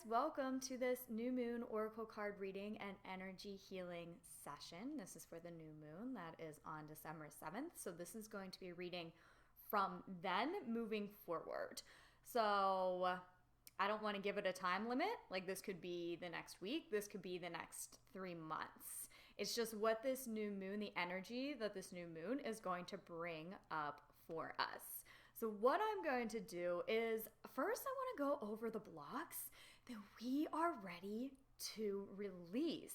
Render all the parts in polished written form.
guys, welcome to this new moon oracle card reading and energy healing session. This is for the new moon that is on December 7th. So this is going to be a reading from then moving forward. So I don't want to give it a time limit. Like this could be the next week. This could be the next 3 months. It's just what this new moon, the energy that this new moon is going to bring up for us. So what I'm going to do is first I want to go over the blocks that we are ready to release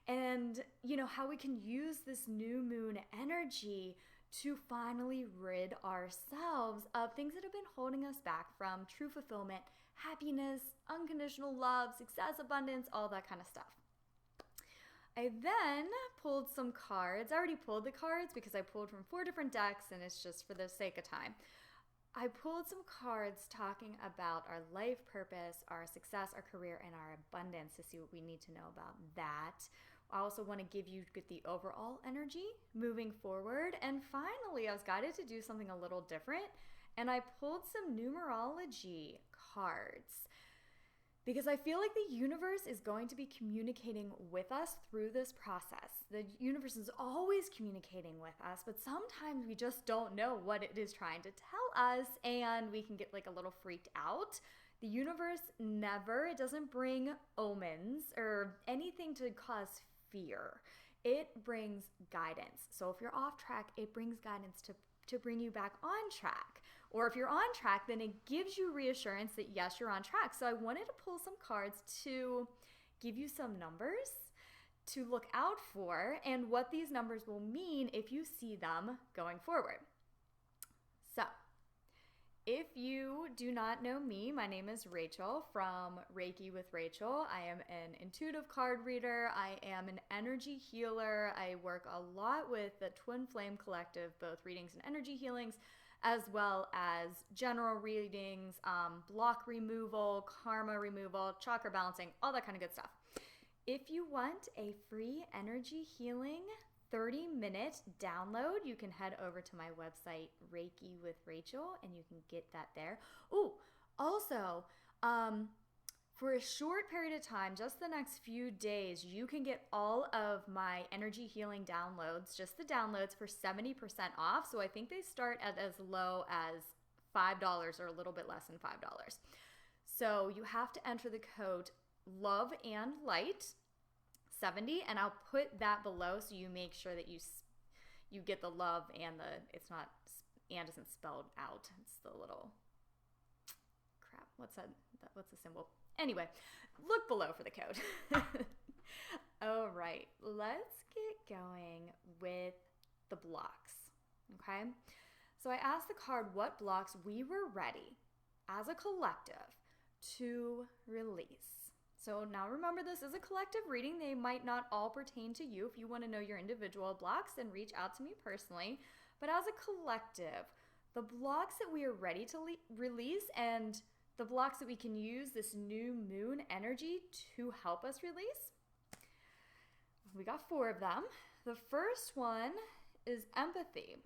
and how we can use this new moon energy to finally rid ourselves of things that have been holding us back from true fulfillment, happiness, unconditional love, success, abundance, all that kind of stuff. I then pulled some cards. I already pulled the cards because I pulled from 4 different decks and it's just for the sake of time. I pulled some cards talking about our life purpose, our success, our career, and our abundance to see what we need to know about that. I also want to give you the overall energy moving forward. And finally, I was guided to do something a little different, and I pulled some numerology cards because I feel like the universe is going to be communicating with us through this process. The universe is always communicating with us, but sometimes we just don't know what it is trying to tell us, and we can get like a little freaked out. The universe it doesn't bring omens or anything to cause fear. It brings guidance. So if you're off track, it brings guidance to bring you back on track. Or if you're on track, then it gives you reassurance that yes, you're on track. So I wanted to pull some cards to give you some numbers to look out for and what these numbers will mean if you see them going forward. So if you do not know me, my name is Rachael from Reiki with Rachael. I am an intuitive card reader. I am an energy healer. I work a lot with the Twin Flame Collective, both readings and energy healings, as well as general readings, block removal, karma removal, chakra balancing, all that kind of good stuff. If you want a free energy healing 30-minute download, you can head over to my website, Reiki with Rachael, and you can get that there. Oh, also, for a short period of time, just the next few days, you can get all of my energy healing downloads, just the downloads, for 70% off. So I think they start at as low as $5 or a little bit less than $5. So you have to enter the code Love and Light 70, and I'll put that below so you make sure that you get the love and it's not, and isn't spelled out. It's the little crap. What's that? What's the symbol? Anyway, look below for the code. All right, let's get going with the blocks. Okay. So I asked the card what blocks we were ready as a collective to release. So now remember, this is a collective reading. They might not all pertain to you. If you want to know your individual blocks, then reach out to me personally. But as a collective, the blocks that we are ready to release and the blocks that we can use this new moon energy to help us release, we got 4 of them. The first one is empathy.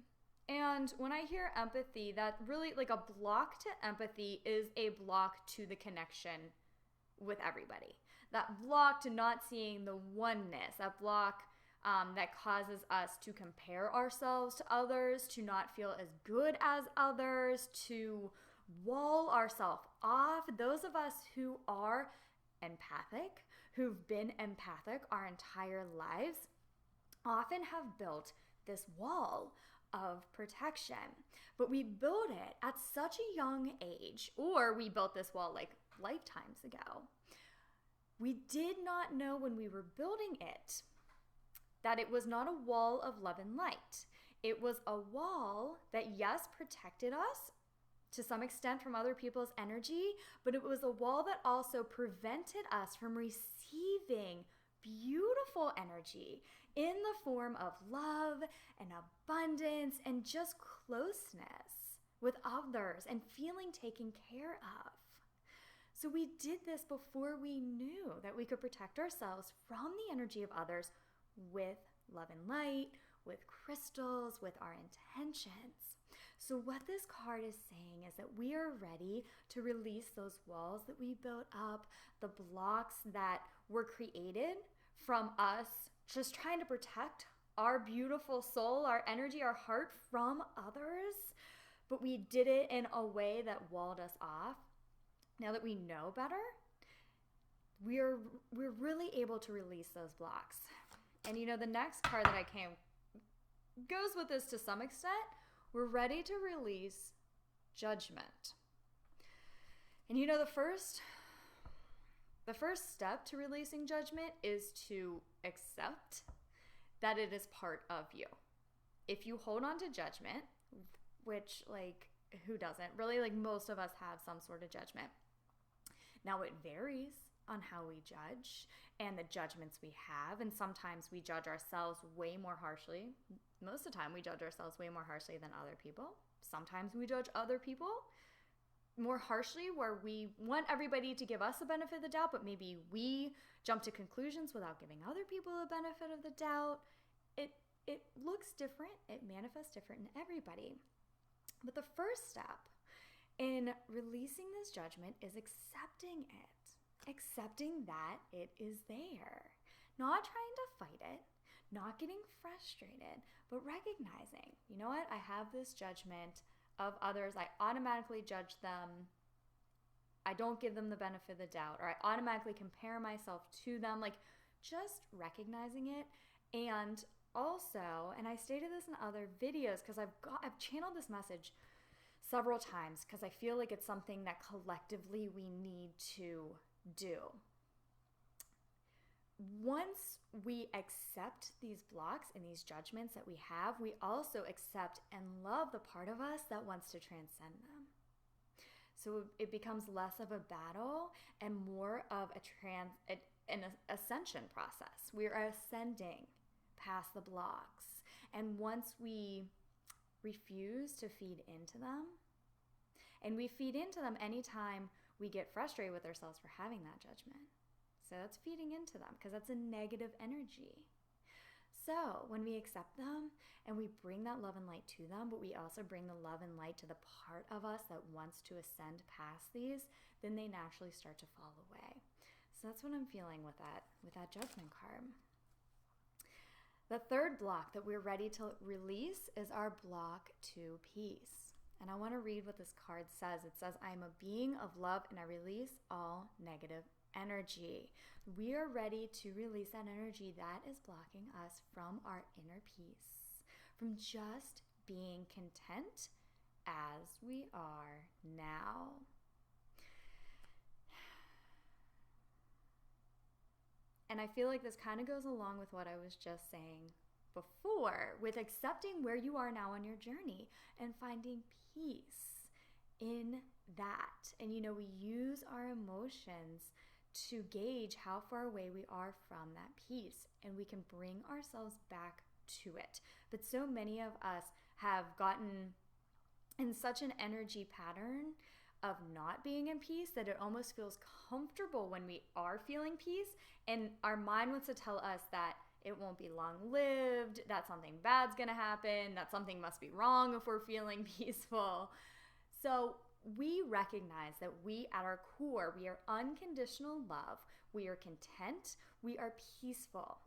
And when I hear empathy, that really, like, a block to empathy is a block to the connection with everybody. That block to not seeing the oneness, that block that causes us to compare ourselves to others, to not feel as good as others, to wall ourselves off. Those of us who are empathic, who've been empathic our entire lives, often have built this wall of protection. But we built it at such a young age, or we built this wall like lifetimes ago. We did not know when we were building it that it was not a wall of love and light. It was a wall that, yes, protected us to some extent from other people's energy, but it was a wall that also prevented us from receiving beautiful energy in the form of love and abundance and just closeness with others and feeling taken care of. So we did this before we knew that we could protect ourselves from the energy of others with love and light, with crystals, with our intentions. So what this card is saying is that we are ready to release those walls that we built up, the blocks that were created from us just trying to protect our beautiful soul, our energy, our heart from others. But we did it in a way that walled us off. Now that we know better, we're really able to release those blocks. And the next card that I came goes with this to some extent. We're ready to release judgment. And the first step to releasing judgment is to accept that it is part of you. If you hold on to judgment, which who doesn't? Really, most of us have some sort of judgment. Now it varies on how we judge and the judgments we have. And sometimes we judge ourselves way more harshly. Most of the time we judge ourselves way more harshly than other people. Sometimes we judge other people more harshly where we want everybody to give us the benefit of the doubt, but maybe we jump to conclusions without giving other people the benefit of the doubt. It looks different. It manifests different in everybody. But the first step in releasing this judgment is accepting it. Accepting that it is there. Not trying to fight it, not getting frustrated, but recognizing, you know what? I have this judgment of others. I automatically judge them. I don't give them the benefit of the doubt, or I automatically compare myself to them. Just recognizing it. And also, and I stated this in other videos because I've channeled this message several times because I feel like it's something that collectively we need to do. Once we accept these blocks and these judgments that we have, we also accept and love the part of us that wants to transcend them. So it becomes less of a battle and more of an ascension process. We are ascending past the blocks. And once we refuse to feed into them, and we feed into them anytime we get frustrated with ourselves for having that judgment. So that's feeding into them because that's a negative energy. So when we accept them and we bring that love and light to them, but we also bring the love and light to the part of us that wants to ascend past these, then they naturally start to fall away. So that's what I'm feeling with that judgment card. The third block that we're ready to release is our block to peace. And I want to read what this card says. It says, I am a being of love and I release all negative energy. We are ready to release that energy that is blocking us from our inner peace, from just being content as we are now. And I feel like this kind of goes along with what I was just saying before, with accepting where you are now on your journey and finding peace in that. And we use our emotions to gauge how far away we are from that peace, and we can bring ourselves back to it. But so many of us have gotten in such an energy pattern of not being in peace that it almost feels comfortable when we are feeling peace, and our mind wants to tell us that it won't be long-lived, that something bad's gonna happen, that something must be wrong if we're feeling peaceful. So we recognize that we, at our core, we are unconditional love, we are content, we are peaceful.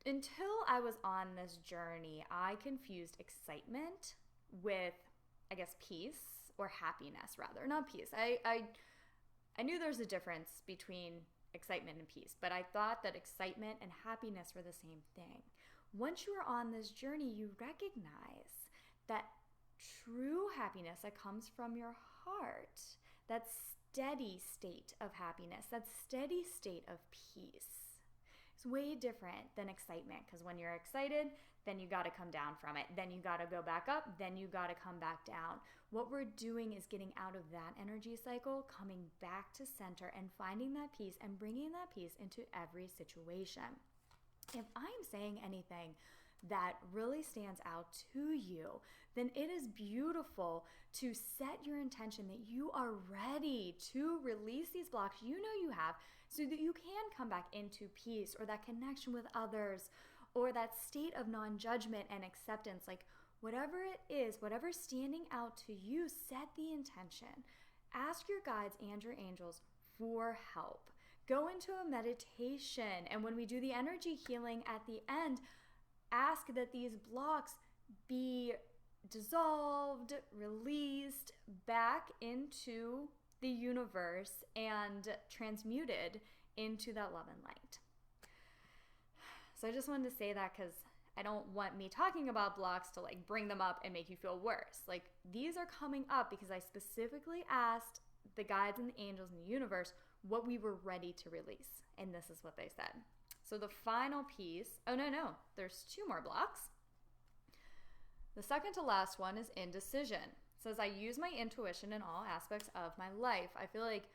Until I was on this journey, I confused excitement with, I guess, peace, or happiness rather, not peace. I knew there's a difference between excitement and peace, but I thought that excitement and happiness were the same thing. Once you are on this journey, you recognize that true happiness that comes from your heart, that steady state of happiness, that steady state of peace, is way different than excitement, because when you're excited, then you got to come down from it. Then you got to go back up. Then you got to come back down. What we're doing is getting out of that energy cycle, coming back to center and finding that peace and bringing that peace into every situation. If I'm saying anything that really stands out to you, then it is beautiful to set your intention that you are ready to release these blocks you have so that you can come back into peace or that connection with others, or that state of non-judgment and acceptance. Like whatever it is, whatever's standing out to you, set the intention. Ask your guides and your angels for help. Go into a meditation, and when we do the energy healing at the end, ask that these blocks be dissolved, released back into the universe and transmuted into that love and light. So I just wanted to say that because I don't want me talking about blocks to like bring them up and make you feel worse. Like these are coming up because I specifically asked the guides and the angels in the universe what we were ready to release. And this is what they said. So the final piece, there's 2 more blocks. The second to last one is indecision. It says, I use my intuition in all aspects of my life. I feel like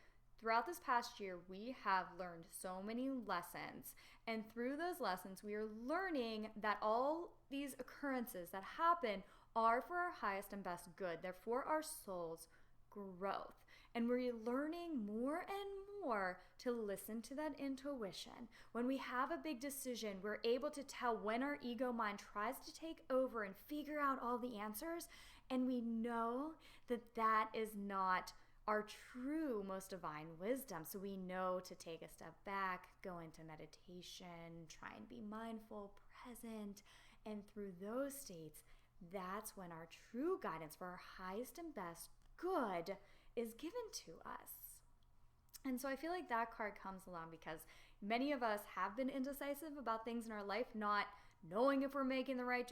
throughout this past year, we have learned so many lessons. And through those lessons, we are learning that all these occurrences that happen are for our highest and best good. They're for our soul's growth. And we're learning more and more to listen to that intuition. When we have a big decision, we're able to tell when our ego mind tries to take over and figure out all the answers. And we know that that is not our true, most divine wisdom. So we know to take a step back, go into meditation, try and be mindful, present. And through those states, that's when our true guidance for our highest and best good is given to us. And so I feel like that card comes along because many of us have been indecisive about things in our life, not knowing if we're making the right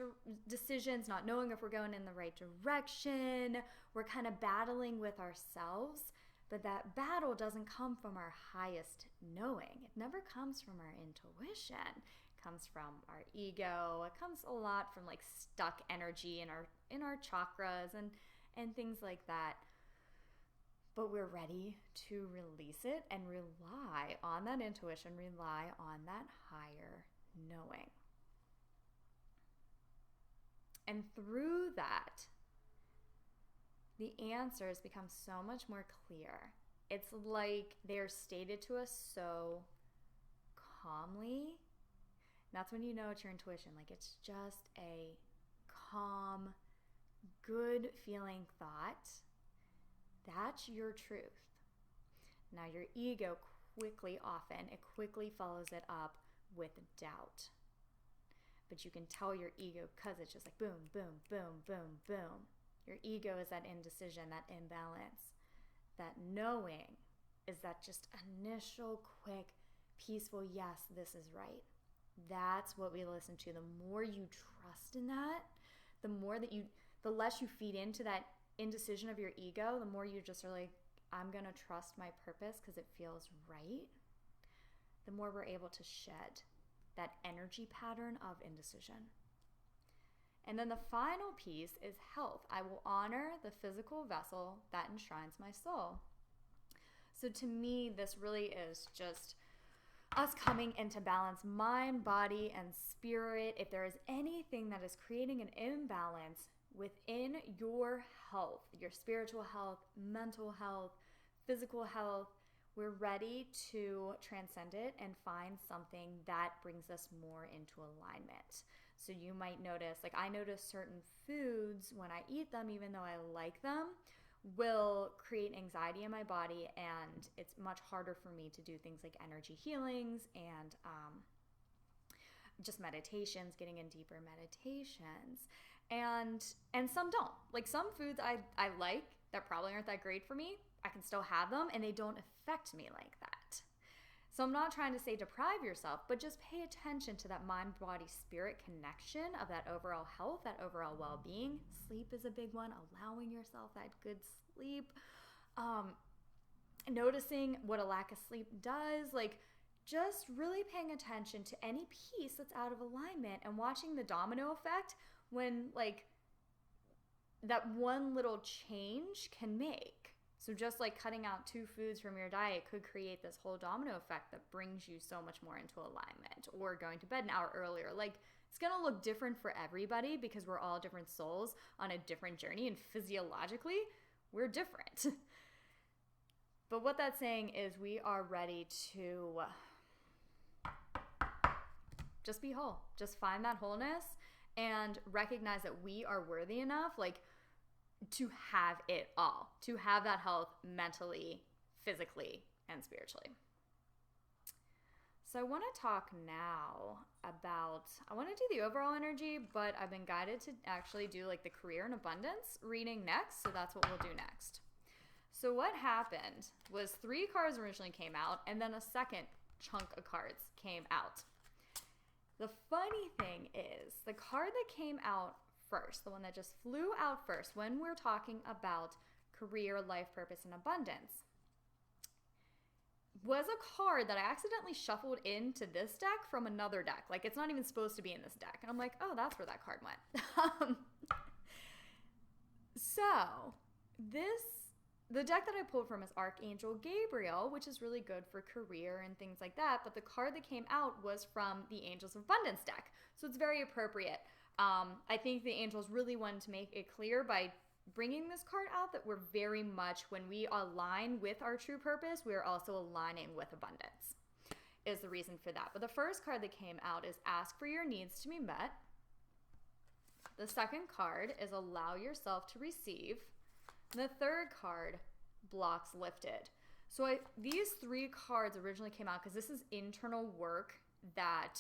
decisions, not knowing if we're going in the right direction. We're kind of battling with ourselves, but that battle doesn't come from our highest knowing. It never comes from our intuition. It comes from our ego. It comes a lot from like stuck energy in our chakras and things like that. But we're ready to release it and rely on that intuition, rely on that higher knowing. And through that, the answers become so much more clear. It's like they're stated to us so calmly. That's when you know it's your intuition. Like it's just a calm, good feeling thought. That's your truth. Now your ego quickly follows it up with doubt. But you can tell your ego because it's just like boom, boom, boom, boom, boom. Your ego is that indecision, that imbalance. That knowing is that just initial, quick, peaceful, yes, this is right. That's what we listen to. The more you trust in that, the less you feed into that indecision of your ego, the more you just are like, I'm going to trust my purpose because it feels right, the more we're able to shed that energy pattern of indecision. And then the final piece is health. I will honor the physical vessel that enshrines my soul. So to me, this really is just us coming into balance, mind, body, and spirit. If there is anything that is creating an imbalance within your health, your spiritual health, mental health, physical health, we're ready to transcend it and find something that brings us more into alignment. So you might notice, like I notice certain foods when I eat them, even though I like them, will create anxiety in my body, and it's much harder for me to do things like energy healings and just meditations, getting in deeper meditations. And some don't. Like some foods I like that probably aren't that great for me, I can still have them and they don't affect me like that. So I'm not trying to say deprive yourself, but just pay attention to that mind, body, spirit connection of that overall health, that overall well-being. Sleep is a big one, allowing yourself that good sleep. Noticing what a lack of sleep does, like just really paying attention to any piece that's out of alignment and watching the domino effect when like that one little change can make. So just like cutting out 2 foods from your diet could create this whole domino effect that brings you so much more into alignment, or going to bed an hour earlier. Like it's going to look different for everybody because we're all different souls on a different journey, and physiologically we're different. But what that's saying is we are ready to Just be whole. Just find that wholeness and recognize that we are worthy enough, like, to have it all, to have that health mentally, physically, and spiritually. So I want to talk now about, I want to do the overall energy, but I've been guided to actually do like the career and abundance reading next. So that's what we'll do next. So what happened was 3 cards originally came out, and then a second chunk of cards came out. The funny thing is, the card that came out first, the one that just flew out first when we're talking about career, life purpose, and abundance, was a card that I accidentally shuffled into this deck from another deck. Like, it's not even supposed to be in this deck. And I'm like, oh, that's where that card went. So the deck that I pulled from is Archangel Gabriel, which is really good for career and things like that. But the card that came out was from the Angels of Abundance deck. So it's very appropriate. I think the angels really wanted to make it clear by bringing this card out that we're very much, when we align with our true purpose, we are also aligning with abundance, is the reason for that. But the first card that came out is Ask for Your Needs to Be Met. The second card is Allow Yourself to Receive. And the third card, Blocks Lifted. So these 3 cards originally came out because this is internal work that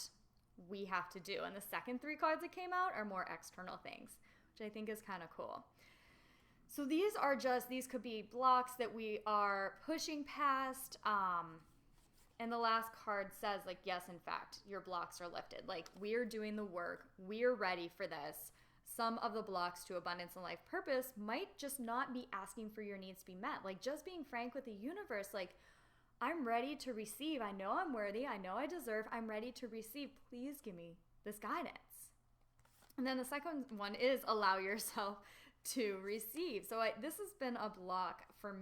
we have to do. And the second 3 cards that came out are more external things, which I think is kind of cool. So these could be blocks that we are pushing past. And the last card says, like, yes, in fact, your blocks are lifted. Like, we're doing the work. We're ready for this. Some of the blocks to abundance and life purpose might just not be asking for your needs to be met. Like, just being frank with the universe, like, I'm ready to receive. I know I'm worthy. I know I deserve. I'm ready to receive. Please give me this guidance. And then the second one is Allow Yourself to Receive. So this has been a block for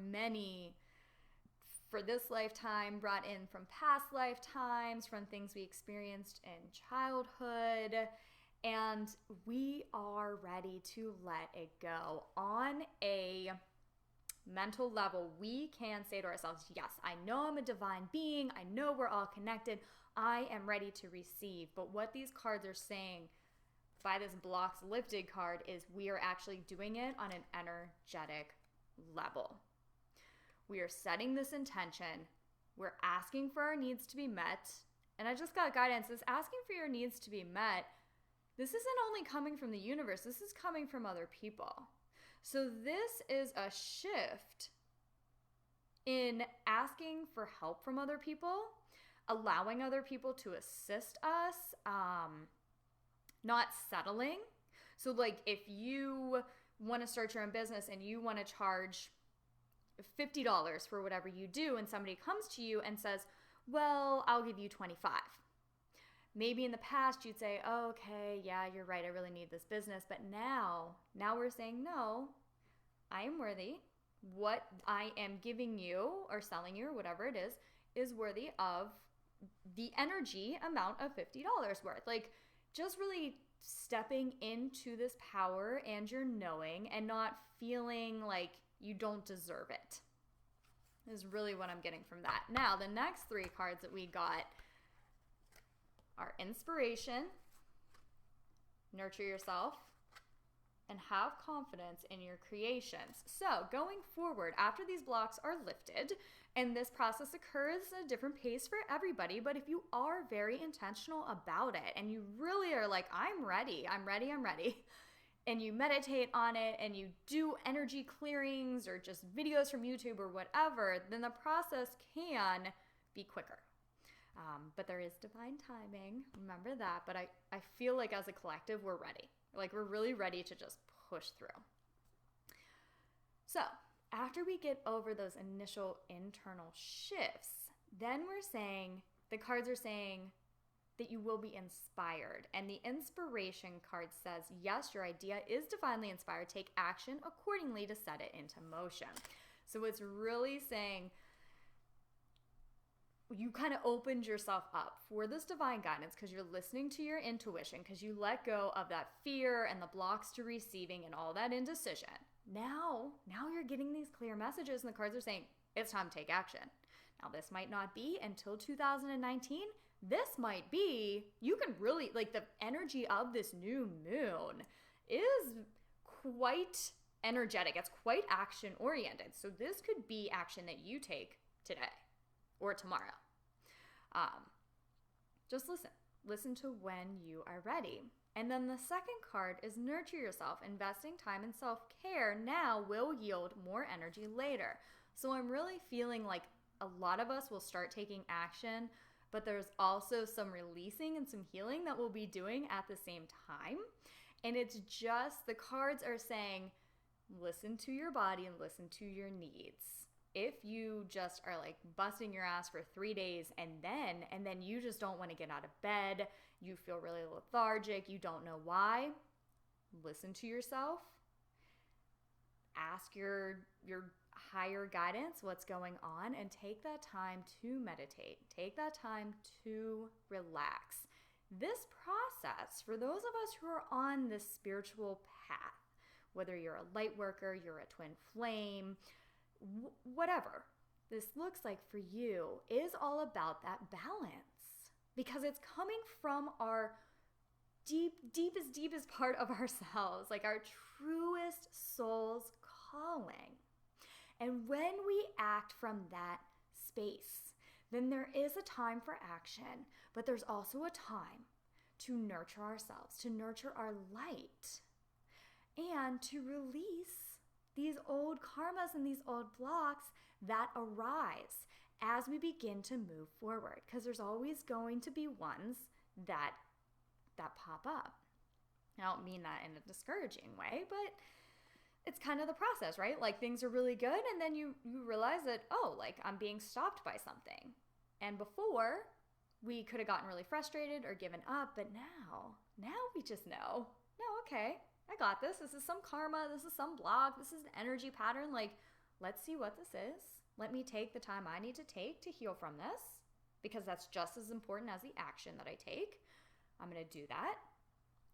this lifetime, brought in from past lifetimes, from things we experienced in childhood. And we are ready to let it go. On a mental level, we can say to ourselves, yes, I know I'm a divine being. I know we're all connected. I am ready to receive. But what these cards are saying by this Blocks Lifted card is we are actually doing it on an energetic level. We are setting this intention. We're asking for our needs to be met. And I just got guidance. This asking for your needs to be met, this isn't only coming from the universe. This is coming from other people. So this is a shift in asking for help from other people, allowing other people to assist us, not settling. So like, if you want to start your own business and you want to charge $50 for whatever you do, and somebody comes to you and says, well, I'll give you $25. Maybe in the past you'd say, oh, okay, yeah, you're right, I really need this business. But now we're saying, no, I am worthy. What I am giving you or selling you or whatever it is worthy of the energy amount of $50 worth. Like, just really stepping into this power and your knowing and not feeling like you don't deserve it is really what I'm getting from that. Now, the next 3 cards that we got are Inspiration, Nurture Yourself, and Have Confidence in Your Creations. So going forward, after these blocks are lifted, and this process occurs at a different pace for everybody, but if you are very intentional about it and you really are like, I'm ready, and you meditate on it and you do energy clearings or just videos from YouTube or whatever, then the process can be quicker. But there is divine timing, remember that. But I feel like as a collective, we're ready. Like, we're really ready to just push through. So after we get over those initial internal shifts, then the cards are saying that you will be inspired. And the Inspiration card says, yes, your idea is divinely inspired. Take action accordingly to set it into motion. So it's really saying you kind of opened yourself up for this divine guidance because you're listening to your intuition, because you let go of that fear and the blocks to receiving and all that indecision. Now you're getting these clear messages, and the cards are saying it's time to take action. Now, this might not be until 2019. This might be, you can really, like, the energy of this new moon is quite energetic. It's quite action oriented. So this could be action that you take today or tomorrow. Just listen to when you are ready. And then the second card is nurture yourself. Investing time in self-care now will yield more energy later. So I'm really feeling like a lot of us will start taking action, but there's also some releasing and some healing that we'll be doing at the same time. And it's just, the cards are saying, listen to your body and listen to your needs. If you just are like busting your ass for 3 days and then you just don't want to get out of bed, you feel really lethargic, you don't know why, listen to yourself. Ask your higher guidance what's going on, and take that time to meditate. Take that time to relax. This process, for those of us who are on this spiritual path, whether you're a light worker, you're a twin flame, whatever this looks like for you, is all about that balance, because it's coming from our deepest part of ourselves, like our truest soul's calling. And when we act from that space, then there is a time for action, but there's also a time to nurture ourselves, to nurture our light, and to release these old karmas and these old blocks that arise as we begin to move forward, because there's always going to be ones that pop up. I don't mean that in a discouraging way, but it's kind of the process, right? Like, things are really good, and then you realize that, oh, like, I'm being stopped by something. And before, we could have gotten really frustrated or given up, but now we just know, no, okay, I got this. This is some karma. This is some block. This is an energy pattern. Like, let's see what this is. Let me take the time I need to take to heal from this, because that's just as important as the action that I take. I'm going to do that,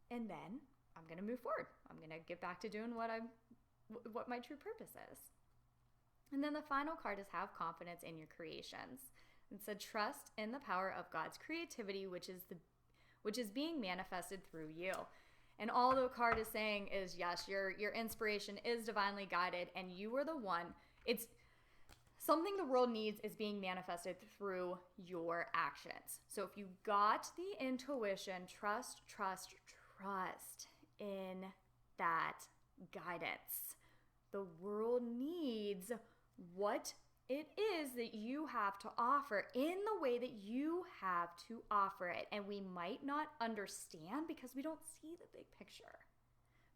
and then I'm going to move forward. I'm going to get back to doing what my true purpose is. And then the final card is have confidence in your creations. It said trust in the power of God's creativity, which is being manifested through you. And all the card is saying is, yes, your inspiration is divinely guided, and you are the one. It's something the world needs is being manifested through your actions. So if you got the intuition, trust in that guidance. The world needs what it is that you have to offer in the way that you have to offer it. And we might not understand because we don't see the big picture,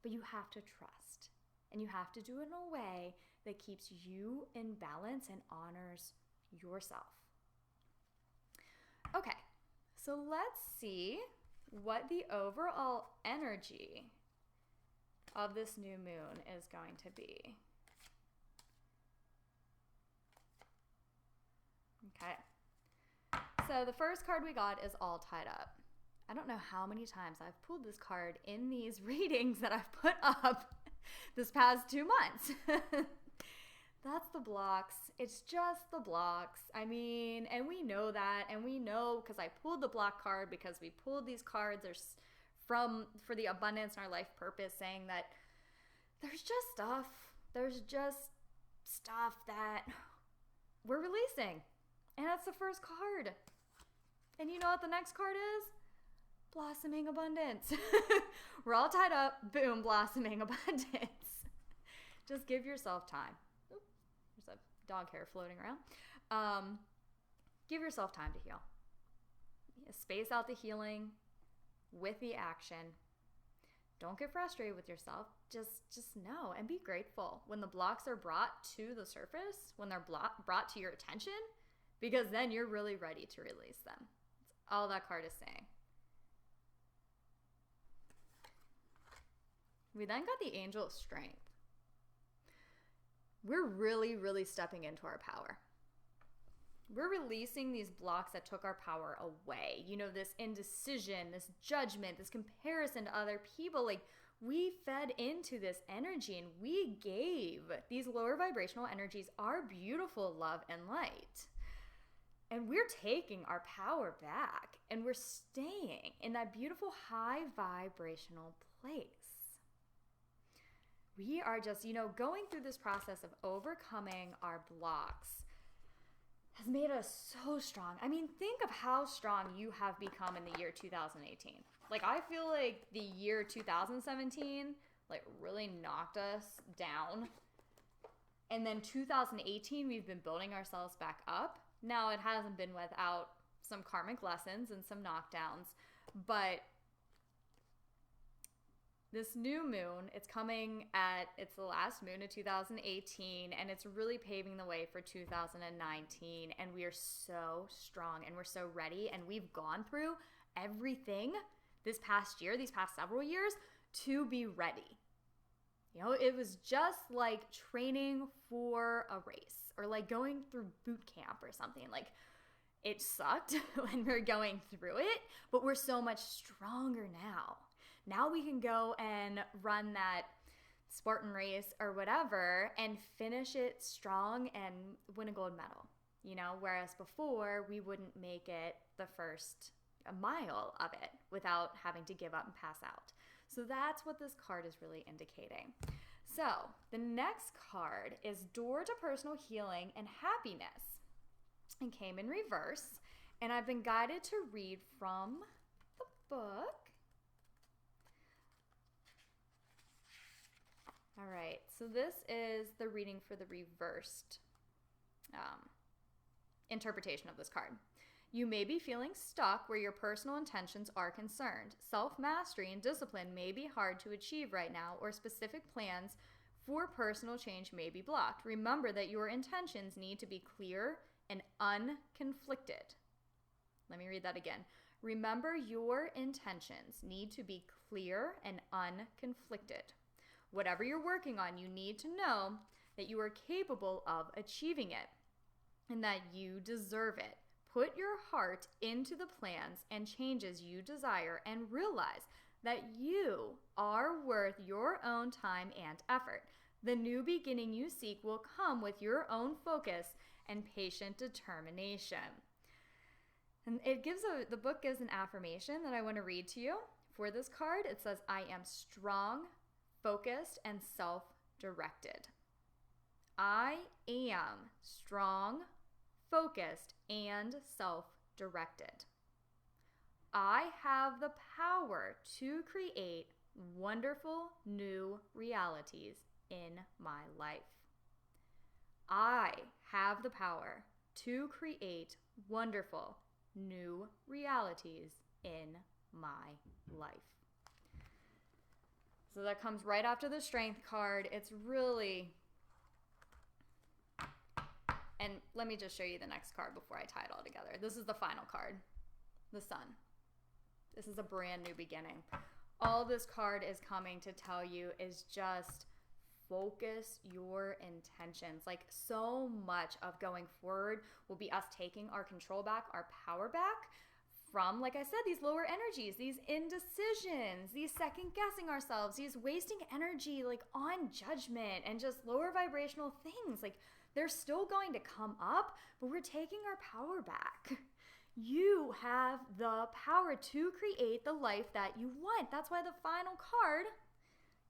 but you have to trust, and you have to do it in a way that keeps you in balance and honors yourself. Okay, so let's see what the overall energy of this new moon is going to be. Okay, so the first card we got is all tied up. I don't know how many times I've pulled this card in these readings that I've put up this past 2 months. That's the blocks. It's just the blocks. I mean, and we know that, and we know because I pulled the block card, because we pulled these cards for the abundance in our life purpose, saying that there's just stuff that we're releasing. And that's the first card. And you know what the next card is? Blossoming abundance. We're all tied up. Boom, blossoming abundance. Just give yourself time. Oop, there's a dog hair floating around. Give yourself time to heal. Space out the healing with the action. Don't get frustrated with yourself. Just know and be grateful when the blocks are brought to the surface, when they're brought to your attention, because then you're really ready to release them. That's all that card is saying. We then got the Angel of Strength. We're really, really stepping into our power. We're releasing these blocks that took our power away. You know, this indecision, this judgment, this comparison to other people. Like, we fed into this energy and we gave these lower vibrational energies our beautiful love and light. And we're taking our power back, and we're staying in that beautiful high vibrational place. We are just, going through this process of overcoming our blocks has made us so strong. I mean, think of how strong you have become in the year 2018. Like, I feel like the year 2017, really knocked us down. And then 2018, we've been building ourselves back up. Now, it hasn't been without some karmic lessons and some knockdowns, but this new moon, it's the last moon of 2018, and it's really paving the way for 2019, and we are so strong, and we're so ready, and we've gone through everything this past year, these past several years, to be ready. It was just like training for a race, or like going through boot camp or something. Like, it sucked when we were going through it, but we're so much stronger now. Now we can go and run that Spartan race or whatever and finish it strong and win a gold medal, whereas before we wouldn't make it the first mile of it without having to give up and pass out. So that's what this card is really indicating. So the next card is Door to Personal Healing and Happiness, and came in reverse, and I've been guided to read from the book. All right, so this is the reading for the reversed interpretation of this card. You may be feeling stuck where your personal intentions are concerned. Self-mastery and discipline may be hard to achieve right now, or specific plans for personal change may be blocked. Remember that your intentions need to be clear and unconflicted. Let me read that again. Remember, your intentions need to be clear and unconflicted. Whatever you're working on, you need to know that you are capable of achieving it and that you deserve it. Put your heart into the plans and changes you desire, and realize that you are worth your own time and effort. The new beginning you seek will come with your own focus and patient determination. And the book gives an affirmation that I want to read to you for this card. It says, I am strong, focused, and self-directed. I am strong, focused, and self-directed. I have the power to create wonderful new realities in my life. I have the power to create wonderful new realities in my life. So that comes right after the Strength card. It's really... And let me just show you the next card before I tie it all together. This is the final card, the Sun. This is a brand new beginning. All this card is coming to tell you is just focus your intentions. Like, so much of going forward will be us taking our control back, our power back from, like I said, these lower energies, these indecisions, these second guessing ourselves, these wasting energy like on judgment and just lower vibrational things. Like, they're still going to come up, but we're taking our power back. You have the power to create the life that you want. That's why the final card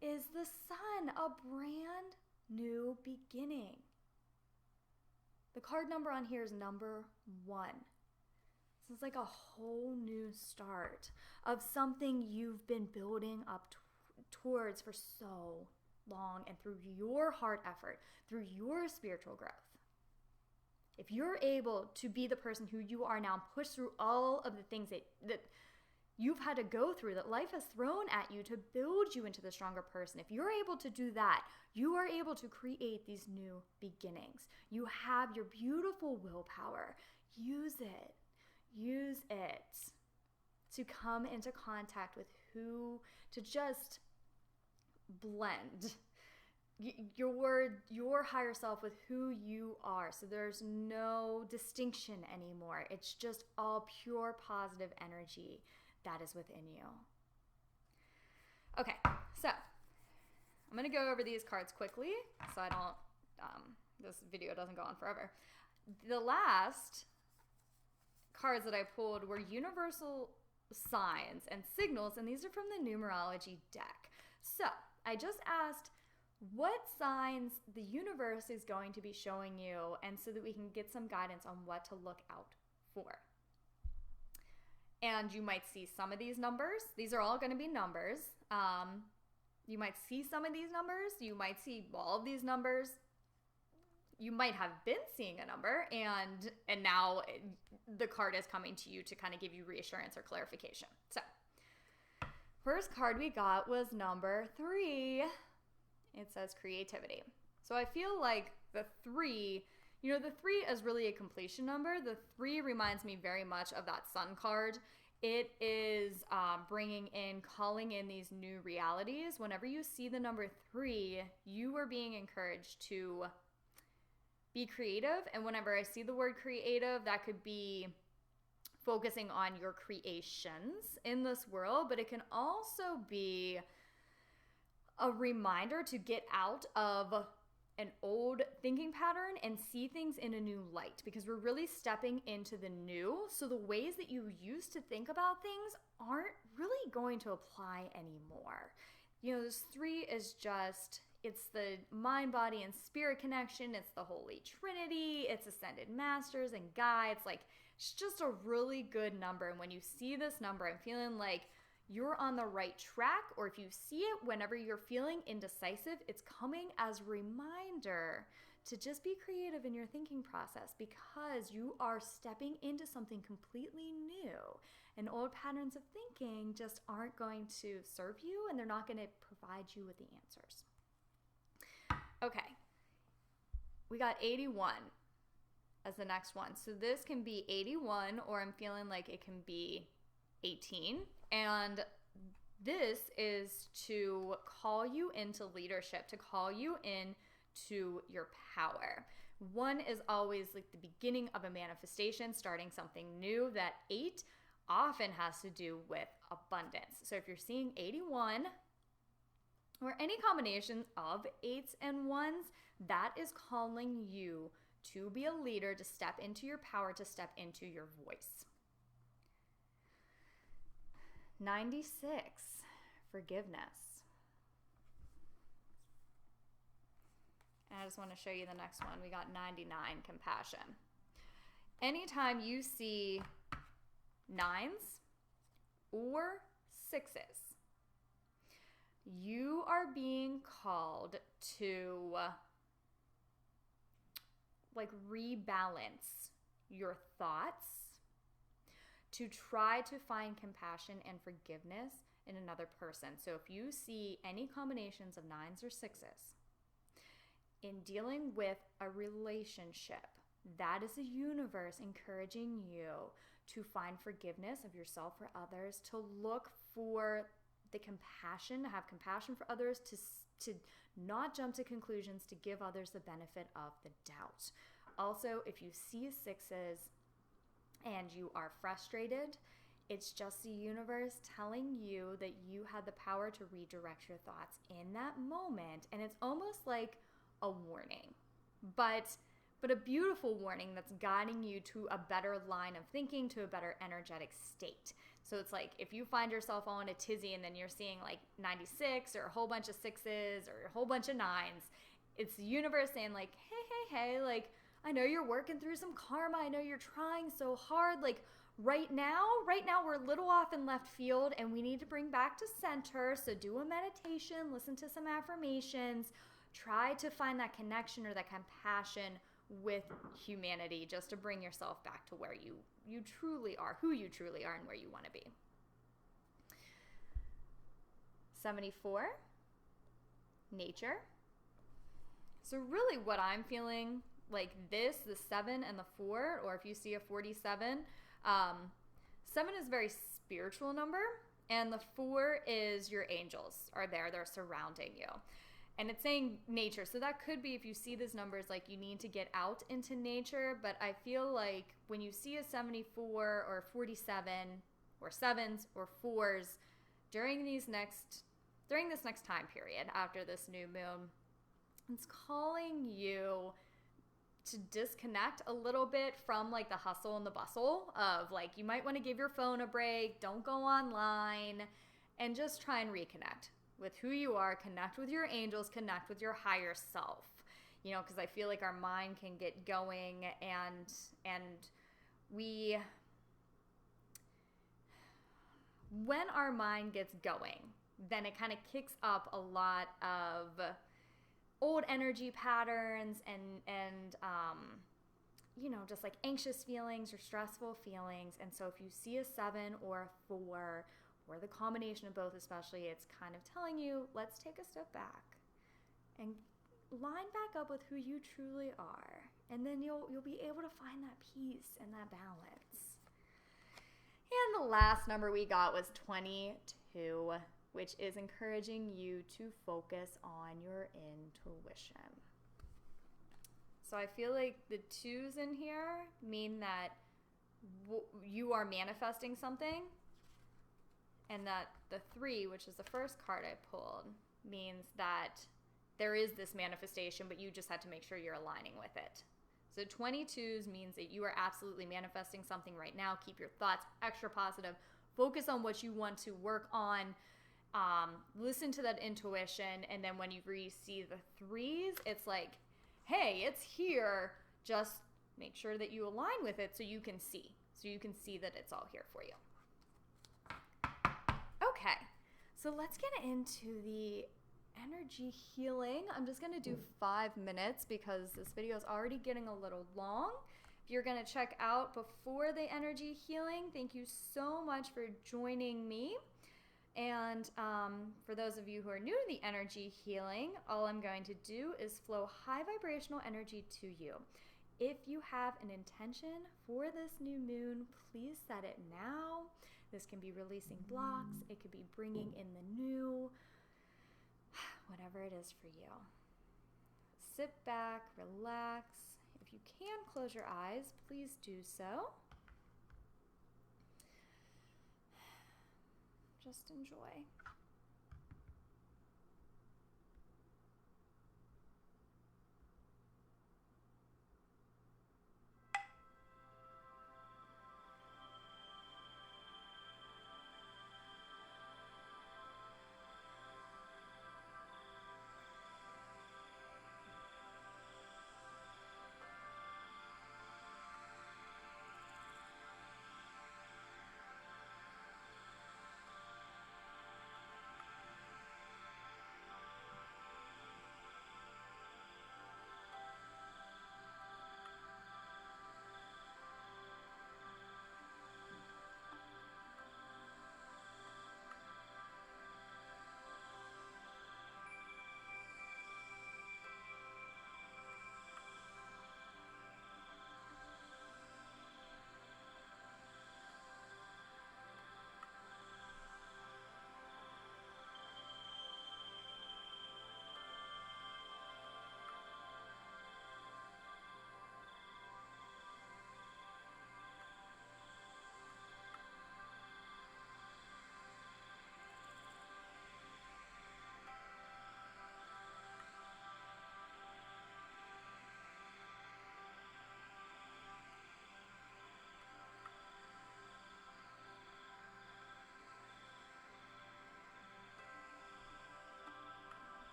is the Sun, a brand new beginning. The card number on here is number 1. This is like a whole new start of something you've been building up towards for so long, and through your hard effort, through your spiritual growth. If you're able to be the person who you are now, push through all of the things that you've had to go through, that life has thrown at you to build you into the stronger person, if you're able to do that, you are able to create these new beginnings. You have your beautiful willpower. Use it. Use it to come into contact with to just blend your higher self with who you are. So there's no distinction anymore. It's just all pure positive energy that is within you. Okay, so I'm going to go over these cards quickly so I don't, this video doesn't go on forever. The last cards that I pulled were universal signs and signals, and these are from the numerology deck. So I just asked what signs the universe is going to be showing you, and so that we can get some guidance on what to look out for. And you might see some of these numbers. These are all going to be numbers. You might see some of these numbers. You might see all of these numbers. You might have been seeing a number, and now the card is coming to you to kind of give you reassurance or clarification. So, first card we got was number 3. It says creativity. So I feel like the 3, the 3 is really a completion number. The 3 reminds me very much of that sun card. It is calling in these new realities. Whenever you see the number 3, you are being encouraged to be creative. And whenever I see the word creative, that could be focusing on your creations in this world, but it can also be a reminder to get out of an old thinking pattern and see things in a new light, because we're really stepping into the new. So the ways that you used to think about things aren't really going to apply anymore. This 3 is just, it's the mind, body, and spirit connection. It's the Holy Trinity. It's ascended masters and guides. Like, it's just a really good number. And when you see this number, I'm feeling like you're on the right track, or if you see it whenever you're feeling indecisive, it's coming as a reminder to just be creative in your thinking process, because you are stepping into something completely new, and old patterns of thinking just aren't going to serve you, and they're not going to provide you with the answers. Okay, we got 81 as the next one. So this can be 81, or I'm feeling like it can be 18. And this is to call you into leadership, to call you into your power. 1 is always like the beginning of a manifestation, starting something new. That 8 often has to do with abundance. So if you're seeing 81 or any combination of 8s and 1s, that is calling you to be a leader, to step into your power, to step into your voice. 96, forgiveness. And I just want to show you the next one. We got 99, compassion. Anytime you see 9s or 6s, you are being called to rebalance your thoughts, to try to find compassion and forgiveness in another person. So if you see any combinations of 9s or 6s in dealing with a relationship, that is the universe encouraging you to find forgiveness of yourself or others, to look for the compassion, to have compassion for others, to not jump to conclusions, to give others the benefit of the doubt. Also, if you see 6s and you are frustrated, it's just the universe telling you that you had the power to redirect your thoughts in that moment. And it's almost like a warning, but a beautiful warning that's guiding you to a better line of thinking, to a better energetic state. So it's like if you find yourself all in a tizzy and then you're seeing like 96 or a whole bunch of 6s or a whole bunch of 9s, it's the universe saying like, hey, like, I know you're working through some karma. I know you're trying so hard. Like right now we're a little off in left field and we need to bring back to center. So do a meditation, listen to some affirmations, try to find that connection or that compassion with humanity, just to bring yourself back to where you truly are, who you truly are, and where you want to be. 74, nature. So really what I'm feeling, like this, the 7 and the 4, or if you see a 47, 7 is a very spiritual number, and the 4 is your angels are there, they're surrounding you. And it's saying nature. So that could be, if you see these numbers, like you need to get out into nature. But I feel like when you see a 74 or 47 or 7s or 4s during this next time period after this new moon, it's calling you to disconnect a little bit from like the hustle and the bustle of like, you might want to give your phone a break, don't go online, and just try and reconnect with who you are, connect with your angels, connect with your higher self. You know, because I feel like our mind can get going, and we, when our mind gets going, then it kind of kicks up a lot of old energy patterns and you know, just like anxious feelings or stressful feelings. And so if you see a 7 or a 4, or the combination of both especially, it's kind of telling you, let's take a step back and line back up with who you truly are. And then you'll be able to find that peace and that balance. And the last number we got was 22, which is encouraging you to focus on your intuition. So I feel like the 2s in here mean that you are manifesting something, and that the 3, which is the first card I pulled, means that there is this manifestation, but you just had to make sure you're aligning with it. So 22s means that you are absolutely manifesting something right now. Keep your thoughts extra positive. Focus on what you want to work on. Listen to that intuition. And then when you see the 3s, it's like, hey, it's here. Just make sure that you align with it so you can see. So you can see that it's all here for you. Okay, so let's get into the energy healing. I'm just going to do 5 minutes because this video is already getting a little long. If you're going to check out before the energy healing, thank you so much for joining me. And for those of you who are new to the energy healing, all I'm going to do is flow high vibrational energy to you. If you have an intention for this new moon, please set it now. This can be releasing blocks. It could be bringing in the new, whatever it is for you. Sit back, relax. If you can close your eyes, please do so. Just enjoy.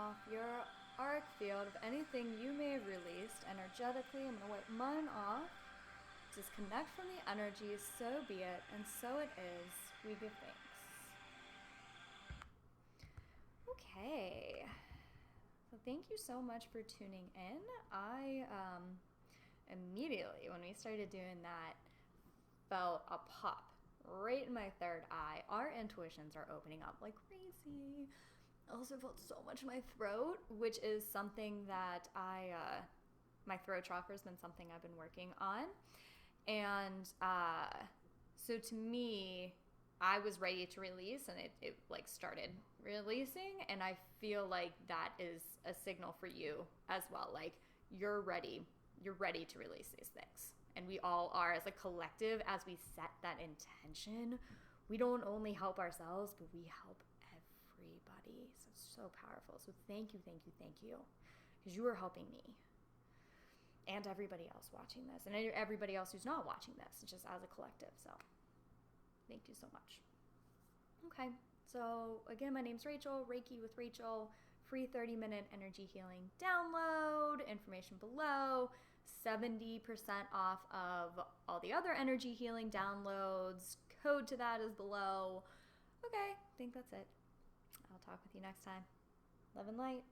off your arc field of anything you may have released energetically. I'm going to wipe mine off. Disconnect from the energy, so be it, and so it is. We give thanks. Okay. So thank you so much for tuning in. I immediately, when we started doing that, felt a pop right in my third eye. Our intuitions are opening up like crazy. Also felt so much in my throat, which is something that my throat chakra has been something I've been working on. And so to me, I was ready to release, and it like started releasing, and I feel like that is a signal for you as well. Like you're ready to release these things. And we all are as a collective. As we set that intention, we don't only help ourselves, but we help everybody. So it's so powerful. So thank you, because you are helping me and everybody else watching this, and everybody else who's not watching this, just as a collective. So thank you so much. Okay, so again, my name's Rachel, Reiki with Rachael, free 30-minute energy healing download, information below, 70% off of all the other energy healing downloads, code to that is below. Okay, I think that's it. I'll talk with you next time. Love and light.